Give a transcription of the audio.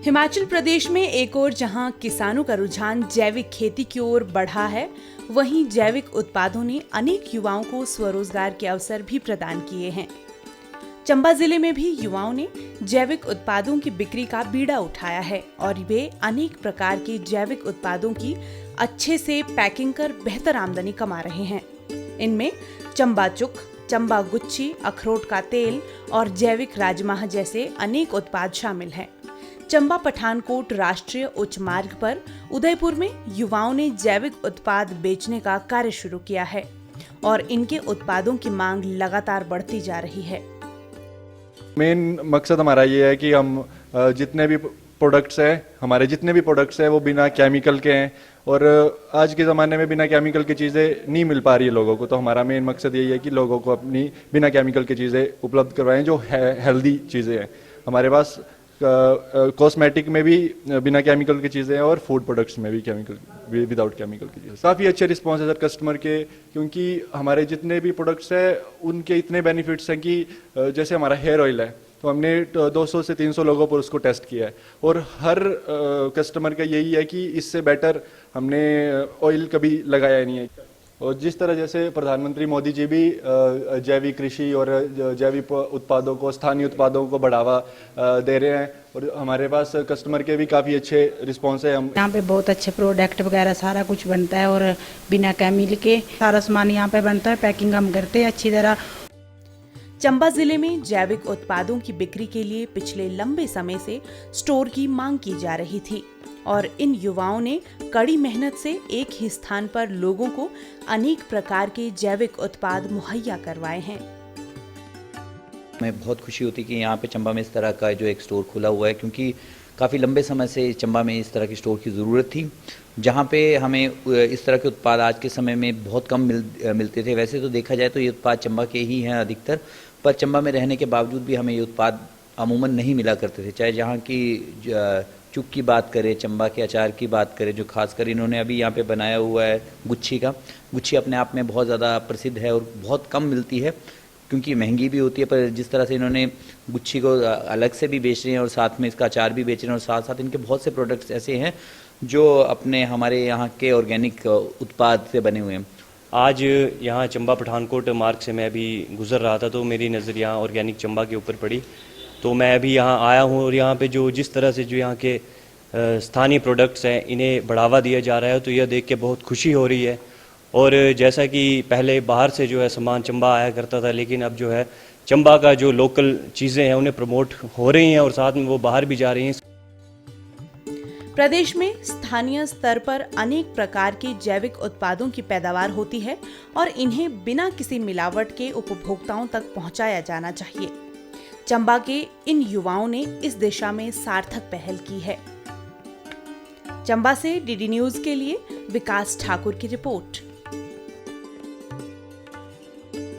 हिमाचल प्रदेश में एक ओर जहां किसानों का रुझान जैविक खेती की ओर बढ़ा है, वहीं जैविक उत्पादों ने अनेक युवाओं को स्वरोजगार के अवसर भी प्रदान किए हैं। चंबा जिले में भी युवाओं ने जैविक उत्पादों की बिक्री का बीड़ा उठाया है और वे अनेक प्रकार के जैविक उत्पादों की अच्छे से पैकिंग कर बेहतर आमदनी कमा रहे हैं। इनमें चंबा चुक, चंबा गुच्छी, अखरोट का तेल और जैविक राजमा जैसे अनेक उत्पाद शामिल हैं। चंबा पठानकोट राष्ट्रीय उच्च मार्ग पर उदयपुर में युवाओं ने जैविक उत्पाद बेचने का कार्य शुरू किया है और इनके उत्पादों की मांग लगातार बढ़ती जा रही है। मेन मकसद हमारा ये है कि हम जितने भी प्रोडक्ट्स हैं वो बिना केमिकल के हैं और आज के ज़माने में बिना केमिकल की चीज़ें नहीं मिल पा रही है लोगों को। तो हमारा मेन मकसद यही है कि लोगों को अपनी बिना केमिकल की चीज़ें उपलब्ध करवाएं जो हेल्दी चीज़ें हैं। हमारे पास कॉस्मेटिक में भी बिना केमिकल की चीज़ें हैं और फूड प्रोडक्ट्स में भी विदाउट केमिकल की चीज़ें। काफ़ी अच्छे रिस्पॉन्स है सर कस्टमर के, क्योंकि हमारे जितने भी प्रोडक्ट्स हैं उनके इतने बेनिफिट्स हैं कि जैसे हमारा हेयर ऑयल है तो हमने 200 से 300 लोगों पर उसको टेस्ट किया है और हर कस्टमर का यही है कि इससे बेटर हमने ऑयल कभी लगाया नहीं है। और जिस तरह जैसे प्रधानमंत्री मोदी जी भी जैविक कृषि और जैविक उत्पादों को, स्थानीय उत्पादों को बढ़ावा दे रहे हैं और हमारे पास कस्टमर के भी काफ़ी अच्छे रिस्पॉन्स है। हम यहाँ पे बहुत अच्छे प्रोडक्ट वगैरह सारा कुछ बनता है और बिना केमिकल के सारा सामान यहाँ पे बनता है। पैकिंग हम करते हैं अच्छी तरह। चंबा जिले में जैविक उत्पादों की बिक्री के लिए पिछले लंबे समय से स्टोर की मांग की जा रही थी और इन युवाओं ने कड़ी मेहनत से एक ही स्थान पर लोगों को अनेक प्रकार के जैविक उत्पाद मुहैया करवाए हैं। हमें बहुत खुशी होती कि यहाँ पे चंबा में इस तरह का जो एक स्टोर खुला हुआ है, क्योंकि काफ़ी लंबे समय से चंबा में इस तरह की स्टोर की ज़रूरत थी, जहाँ पे हमें इस तरह के उत्पाद आज के समय में बहुत कम मिलते थे। वैसे तो देखा जाए तो ये उत्पाद चंबा के ही हैं अधिकतर, पर चंबा में रहने के बावजूद भी हमें ये उत्पाद अमूमन नहीं मिला करते थे। चाहे जहाँ की चुक की बात करें, चंबा के अचार की बात करें, जो खासकर इन्होंने अभी यहाँ पे बनाया हुआ है गुच्छी का। गुच्छी अपने आप में बहुत ज़्यादा प्रसिद्ध है और बहुत कम मिलती है क्योंकि महंगी भी होती है, पर जिस तरह से इन्होंने गुच्छी को अलग से भी बेच रहे हैं और साथ में इसका अचार भी बेच रहे हैं और साथ साथ इनके बहुत से प्रोडक्ट्स ऐसे हैं जो अपने हमारे यहाँ के ऑर्गेनिक उत्पाद से बने हुए हैं। आज यहाँ चंबा पठानकोट मार्ग से मैं अभी गुजर रहा था तो मेरी नज़र यहाँ ऑर्गेनिक चंबा के ऊपर पड़ी, तो मैं अभी यहाँ आया हूँ और यहाँ पे जो जिस तरह से जो यहाँ के स्थानीय प्रोडक्ट्स हैं इन्हें बढ़ावा दिया जा रहा है तो यह देख के बहुत खुशी हो रही है। और जैसा कि पहले बाहर से जो है सामान चंबा आया करता था, लेकिन अब जो है चंबा का जो लोकल चीज़ें हैं उन्हें प्रमोट हो रही हैं और साथ में वो बाहर भी जा रही हैं। प्रदेश में स्थानीय स्तर पर अनेक प्रकार के जैविक उत्पादों की पैदावार होती है और इन्हें बिना किसी मिलावट के उपभोक्ताओं तक पहुंचाया जाना चाहिए। चंबा के इन युवाओं ने इस दिशा में सार्थक पहल की है। चंबा से डीडी न्यूज के लिए विकास ठाकुर की रिपोर्ट।